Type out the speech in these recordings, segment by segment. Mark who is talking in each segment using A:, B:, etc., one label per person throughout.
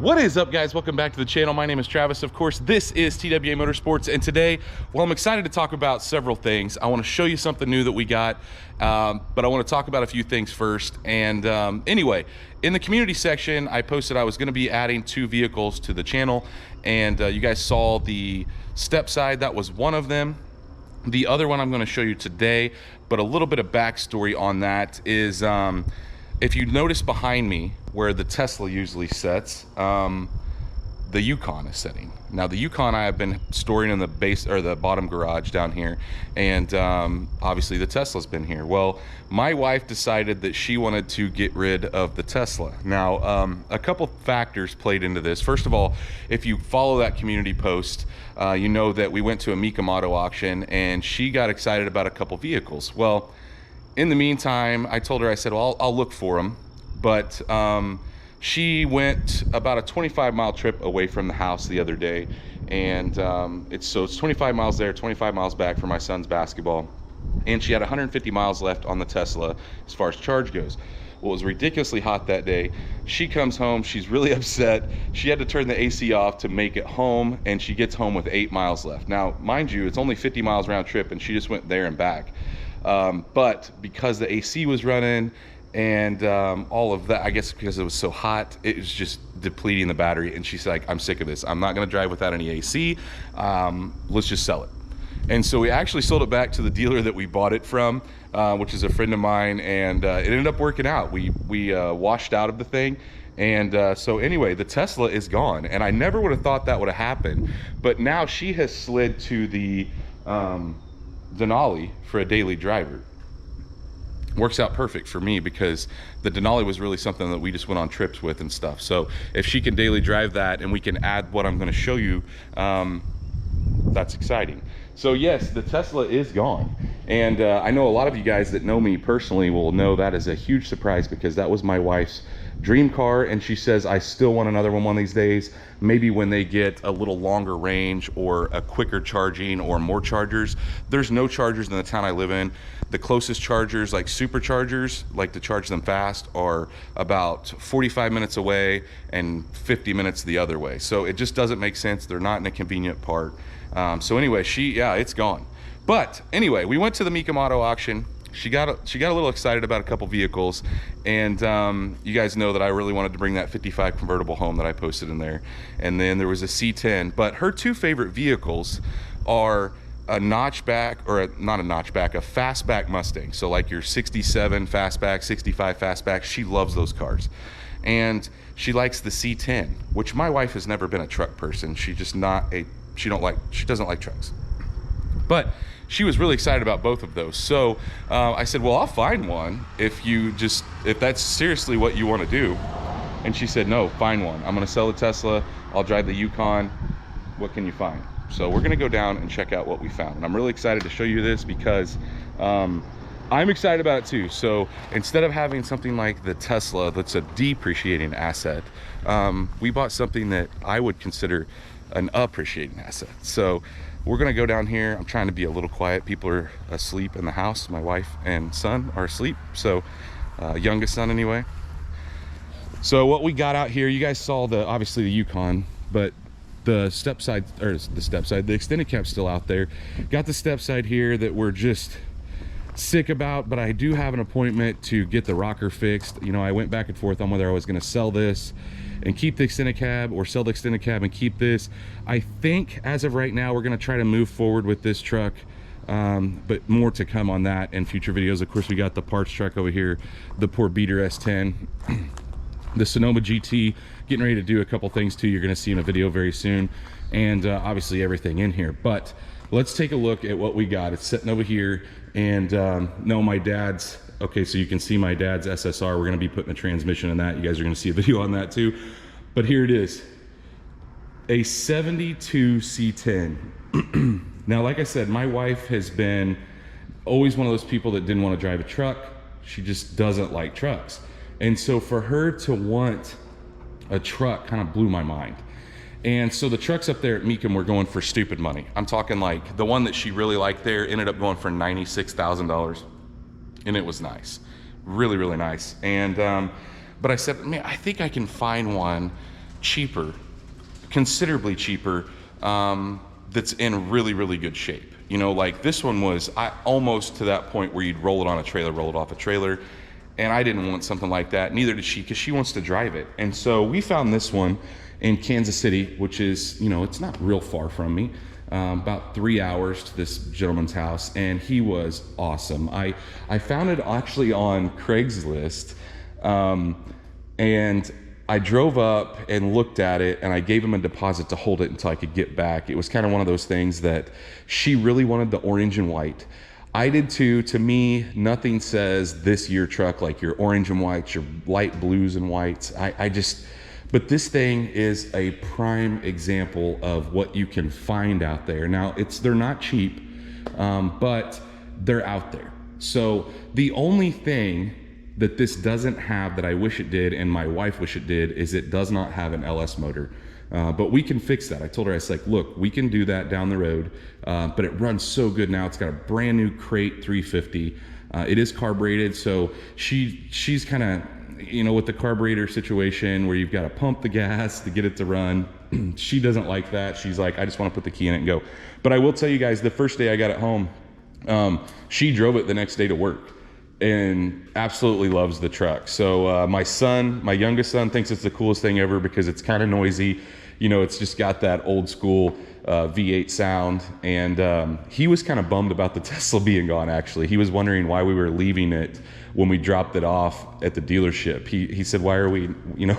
A: What is up, guys? Welcome back to the channel. My name is Travis. Of course, this is TWA Motorsports, and today, well, I'm excited to talk about several things. I want to show you something new that we got, but I want to talk about a few things first. And anyway, in the community section, I posted I was going to be adding 2 vehicles to the channel, and you guys saw the step side. That was one of them. The other one I'm going to show you today, but a little bit of backstory on that is, if you notice behind me where the Tesla usually sits, the Yukon is sitting. Now the Yukon I have been storing in the base or the bottom garage down here, and obviously the Tesla's been here. Well, my wife decided that she wanted to get rid of the Tesla. Now a couple factors played into this. First of all, if you follow that community post, you know that we went to a Mecum Auction and she got excited about a couple vehicles. Well, in the meantime, I told her, I said, well, I'll look for them. But she went about a 25-mile trip away from the house the other day, and it's 25 miles there, 25 miles back for my son's basketball, and she had 150 miles left on the Tesla as far as charge goes. Well, it was ridiculously hot that day. She comes home, she's really upset. She had to turn the AC off to make it home, and she gets home with 8 miles left. Now, mind you, it's only 50 miles round trip, and she just went there and back. But because the AC was running and all of that, I guess because it was so hot, it was just depleting the battery. And she's like, I'm sick of this. I'm not going to drive without any AC. Let's just sell it. And so we actually sold it back to the dealer that we bought it from, which is a friend of mine, and it ended up working out. We washed out of the thing. And so anyway, the Tesla is gone, and I never would have thought that would have happened. But now she has slid to the Denali for a daily driver. Works out perfect for me because the Denali was really something that we just went on trips with and stuff. So if she can daily drive that and we can add what I'm going to show you, that's exciting. So yes, the Tesla is gone, and I know a lot of you guys that know me personally will know that is a huge surprise because that was my wife's dream car, and she says I still want another one of these days, maybe when they get a little longer range or a quicker charging or more chargers. There's no chargers in the town I live in. The closest chargers, like superchargers, like to charge them fast, are about 45 minutes away and 50 minutes the other way. So it just doesn't make sense. They're not in a convenient part. So anyway, yeah, it's gone. But anyway, we went to the Mecum Auction. She got a little excited about a couple vehicles, and you guys know that I really wanted to bring that 55 convertible home that I posted in there. And then there was a C10, but her 2 favorite vehicles are a notchback, or not a notchback, a fastback Mustang. So like your 67 fastback, 65 fastback, she loves those cars. And she likes the C10, which my wife has never been a truck person. She doesn't like trucks. But she was really excited about both of those. So I said, well, I'll find one if that's seriously what you want to do. And she said, no, find one. I'm going to sell the Tesla. I'll drive the Yukon. What can you find? So we're going to go down and check out what we found. And I'm really excited to show you this because I'm excited about it too. So instead of having something like the Tesla that's a depreciating asset, we bought something that I would consider an appreciating asset. So we're gonna go down here. I'm trying to be a little quiet. People are asleep in the house. My wife and son are asleep. So youngest son anyway. So what we got out here, you guys saw obviously the Yukon, but the the extended cap's still out there. Got the step side here that we're just sick about, but I do have an appointment to get the rocker fixed. You know, I went back and forth on whether I was going to sell this and keep the extended cab, or sell the extended cab and keep this. I think as of right now we're going to try to move forward with this truck, but more to come on that in future videos. Of course, we got the parts truck over here, the poor beater S10, the Sonoma GT, getting ready to do a couple things too. You're going to see in a video very soon, and obviously everything in here. But let's take a look at what we got. It's sitting over here, and no, my dad's, okay, so you can see my dad's SSR. We're going to be putting a transmission in that. You guys are going to see a video on that too. But here it is, a 72 C10. Now, like I said, my wife has been always one of those people that didn't want to drive a truck. She just doesn't like trucks. And so for her to want a truck kind of blew my mind. And so the trucks up there at Mecum were going for stupid money. I'm talking like the one that she really liked there ended up going for $96,000. And it was nice, really, really nice. And but I said, man, I think I can find one cheaper, considerably cheaper, that's in really, really good shape. You know, like this one was almost to that point where you'd roll it on a trailer, roll it off a trailer. And I didn't want something like that. Neither did she, because she wants to drive it. And so we found this one in Kansas City, which is, you know, it's not real far from me. About 3 hours to this gentleman's house, and he was awesome. I found it actually on Craigslist, and I drove up and looked at it, and I gave him a deposit to hold it until I could get back. It was kind of one of those things that she really wanted the orange and white. I did too. To me, nothing says this year truck like your orange and whites, your light blues and whites. But this thing is a prime example of what you can find out there. Now, they're not cheap, but they're out there. So the only thing that this doesn't have that I wish it did, and my wife wish it did, is it does not have an LS motor. But we can fix that. I told her, I was like, look, we can do that down the road, but it runs so good now. It's got a brand new crate 350. It is carbureted, so she's kind of, you know, with the carburetor situation where you've got to pump the gas to get it to run. She doesn't like that. She's like, I just want to put the key in it and go. But I will tell you guys, the first day I got it home, she drove it the next day to work and absolutely loves the truck. So my youngest son thinks it's the coolest thing ever because it's kind of noisy. You know, it's just got that old school V8 sound. And he was kind of bummed about the Tesla being gone, actually. He was wondering why we were leaving it when we dropped it off at the dealership. He said, why are we, you know,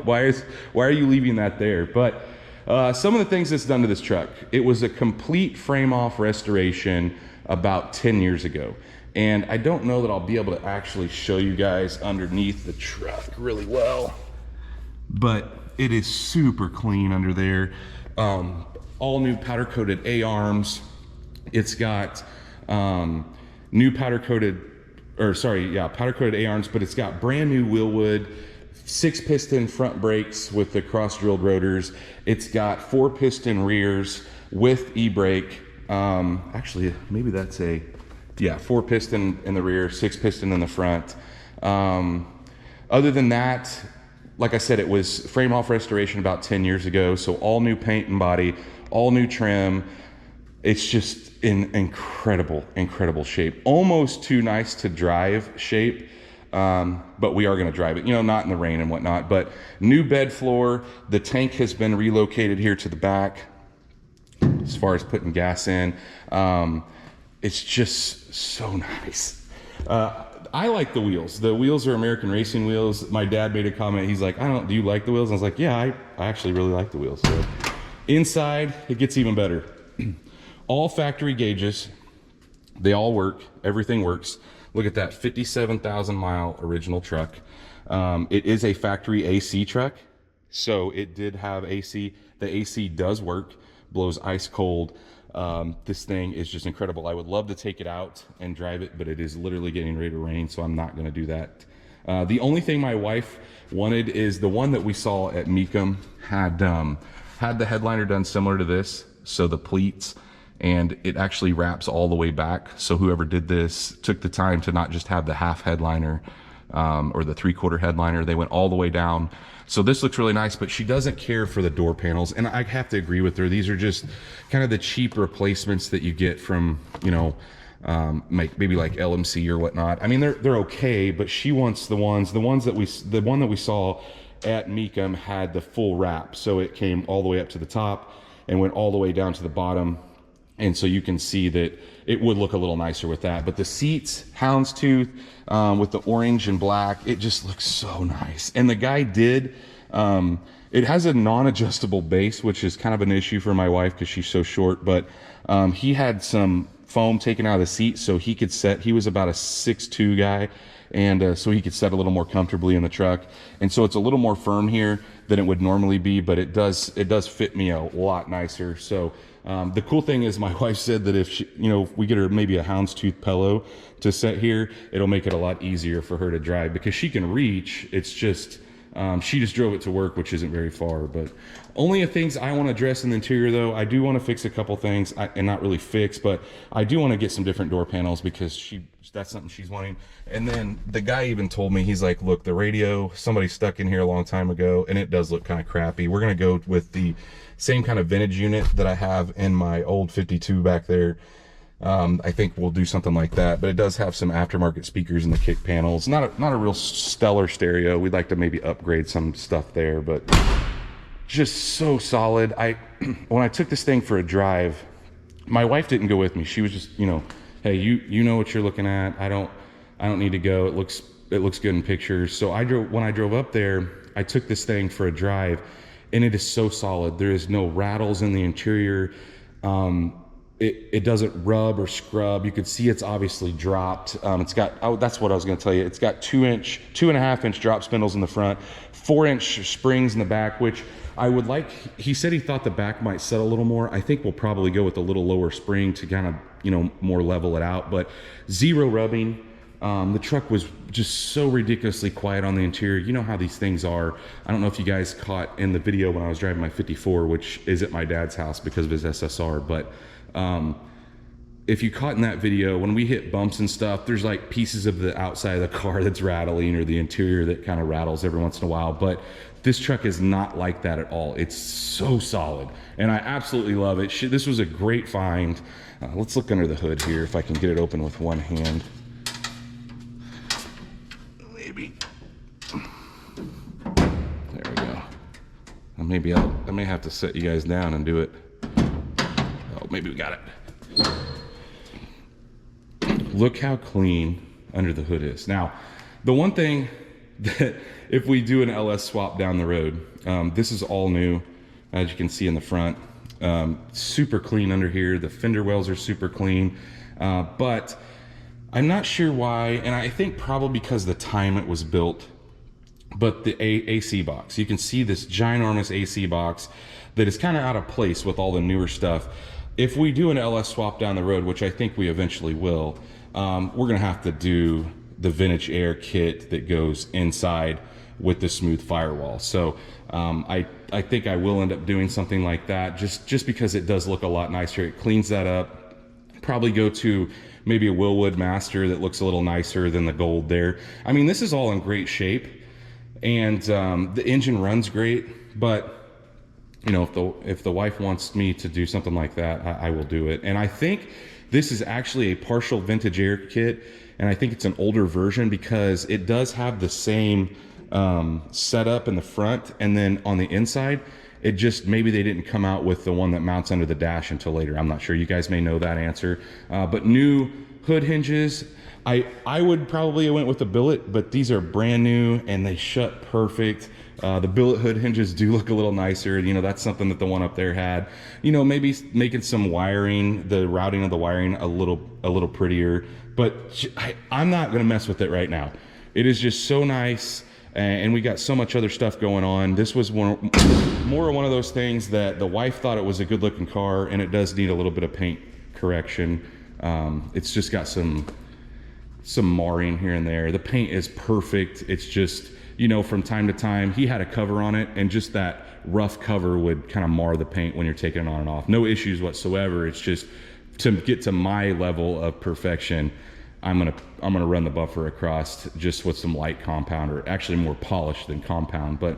A: why are you leaving that there? But some of the things that's done to this truck, it was a complete frame off restoration about 10 years ago. And I don't know that I'll be able to actually show you guys underneath the truck really well, but it is super clean under there. All new powder coated A-arms. It's got new powder coated A-arms, but it's got brand new wheel wood, 6-piston front brakes with the cross drilled rotors. It's got 4-piston rears with e-brake. Actually, maybe that's 4-piston in the rear, 6-piston in the front. Other than that, like I said, it was frame off restoration about 10 years ago. So all new paint and body, all new trim. It's just in incredible shape. Almost too nice to drive shape. But we are going to drive it, you know, not in the rain and whatnot. But new bed floor. The tank has been relocated here to the back as far as putting gas in. It's just so nice. I like the wheels. The wheels are American Racing wheels. My dad made a comment. He's like, do you like the wheels? I was like, yeah, I actually really like the wheels. So inside, it gets even better. All factory gauges. They all work. Everything works. Look at that 57,000 mile original truck. It is a factory AC truck. So it did have AC. The AC does work, blows ice cold. This thing is just incredible. I would love to take it out and drive it, but it is literally getting ready to rain, so I'm not going to do that. The only thing my wife wanted is the one that we saw at Mecum had the headliner done similar to this, so the pleats, and it actually wraps all the way back. So whoever did this took the time to not just have the half headliner or the 3/4 headliner. They went all the way down. So this looks really nice, but she doesn't care for the door panels. And I have to agree with her. These are just kind of the cheap replacements that you get from, you know, maybe like LMC or whatnot. I mean, they're okay, but she wants the one that we saw at Mecum had the full wrap. So it came all the way up to the top and went all the way down to the bottom. And so you can see that it would look a little nicer with that. But the seats, houndstooth, with the orange and black, it just looks so nice. And the guy did, it has a non-adjustable base, which is kind of an issue for my wife because she's so short. But he had some foam taken out of the seat so he could set, he was about a 6'2" guy. And so he could set a little more comfortably in the truck. And so it's a little more firm here than it would normally be, but it does fit me a lot nicer. So the cool thing is my wife said that if she, you know, if we get her maybe a houndstooth pillow to set here, it'll make it a lot easier for her to drive because she can reach. It's just She just drove it to work, which isn't very far. But only the things I want to address in the interior, though, I do want to fix a couple things, and not really fix, but I do want to get some different door panels because that's something she's wanting. And then the guy even told me, he's like, look, the radio, somebody stuck in here a long time ago, and it does look kind of crappy. We're going to go with the same kind of vintage unit that I have in my old 52 back there. I think we'll do something like that, but it does have some aftermarket speakers in the kick panels. Not a real stellar stereo. We'd like to maybe upgrade some stuff there, but just so solid. When I took this thing for a drive, my wife didn't go with me. She was just, you know, hey, you know what you're looking at. I don't need to go. It looks good in pictures. So when I drove up there, I took this thing for a drive, and it is so solid. There is no rattles in the interior. It doesn't rub or scrub. You could see it's obviously dropped. It's got, that's what I was going to tell you. It's got 2.5 inch drop spindles in the front, 4-inch springs in the back, which I would like. He said he thought the back might set a little more. I think we'll probably go with a little lower spring to kind of, you know, more level it out, but zero rubbing. The truck was just so ridiculously quiet on the interior. You know how these things are. I don't know if you guys caught in the video when I was driving my 54, which is at my dad's house because of his SSR, but if you caught in that video, when we hit bumps and stuff, there's like pieces of the outside of the car that's rattling, or the interior that kind of rattles every once in a while. But this truck is not like that at all. It's so solid, and I absolutely love it. This was a great find. Let's look under the hood here if I can get it open with one hand. Maybe. There we go. Maybe I may have to set you guys down and do it. Oh, maybe we got it. Look how clean under the hood is. Now, the one thing that if we do an LS swap down the road, this is all new, as you can see in the front. Super clean under here. The fender wells are super clean, but I'm not sure why, and I think probably because the time it was built, but the AC box. You can see this ginormous AC box that is kind of out of place with all the newer stuff. If we do an LS swap down the road, which I think we eventually will, we're gonna have to do the vintage air kit that goes inside with the smooth firewall. So I think I will end up doing something like that, just because it does look a lot nicer. It cleans that up. Probably go to maybe a Willwood Master that looks a little nicer than the gold there. I mean, this is all in great shape, and the engine runs great, but you know, if the wife wants me to do something like that, I will do it. And I think this is actually a partial vintage air kit, and I think it's an older version because it does have the same setup in the front, and then on the inside, it just, maybe they didn't come out with the one that mounts under the dash until later. I'm not sure. You guys may know that answer. But new hood hinges. I would probably have went with the billet, but these are brand new and they shut perfect. The billet hood hinges do look a little nicer. You know, that's something that the one up there had. You know, maybe making some wiring, the routing of the wiring a little prettier. But I'm not going to mess with it right now. It is just so nice, and we got so much other stuff going on. This was more one of those things that the wife thought it was a good-looking car, and it does need a little bit of paint correction. It's just got some marring here and there. The paint is perfect. It's just, you know, from time to time, he had a cover on it, and just that rough cover would kind of mar the paint when you're taking it on and off. No issues whatsoever. It's just to get to my level of perfection, I'm gonna run the buffer across just with some light compound, or actually more polished than compound. But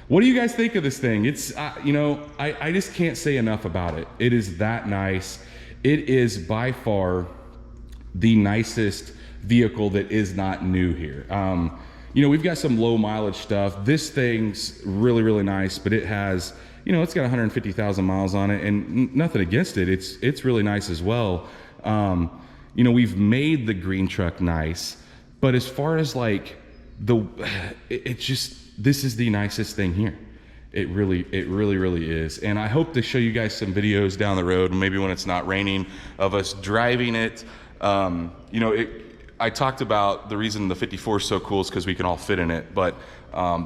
A: what do you guys think of this thing? It's you know, I just can't say enough about it. It is that nice. It is by far the nicest vehicle that is not new here. You know, we've got some low mileage stuff. This thing's really, really nice, but it has, you know, it's got 150,000 miles on it, and nothing against it. It's really nice as well. You know, we've made the green truck nice, but as far as like it's just, this is the nicest thing here. It really is. And I hope to show you guys some videos down the road, maybe when it's not raining, of us driving it. You know, I talked about the reason the 54 is so cool is because we can all fit in it, but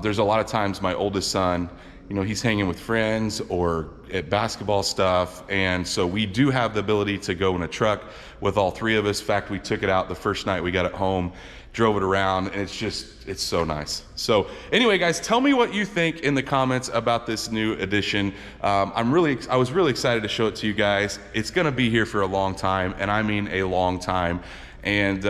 A: there's a lot of times my oldest son, you know, he's hanging with friends or at basketball stuff. And so we do have the ability to go in a truck with all three of us. In fact, we took it out the first night we got it home, drove it around, and it's so nice. So anyway, guys, tell me what you think in the comments about this new edition. I was really excited to show it to you guys. It's gonna be here for a long time, and I mean a long time. And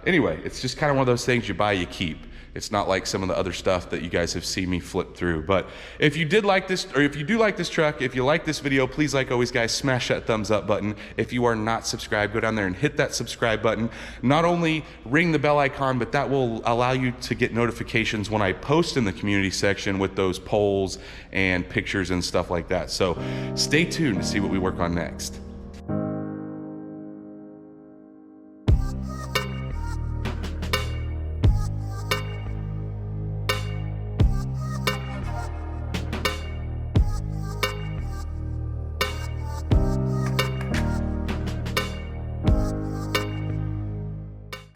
A: anyway, it's just kind of one of those things you buy, you keep. It's not like some of the other stuff that you guys have seen me flip through. But if you did like this, or if you do like this truck, if you like this video, please, like always, guys, smash that thumbs up button. If you are not subscribed, go down there and hit that subscribe button. Not only ring the bell icon, but that will allow you to get notifications when I post in the community section with those polls and pictures and stuff like that. So stay tuned to see what we work on next.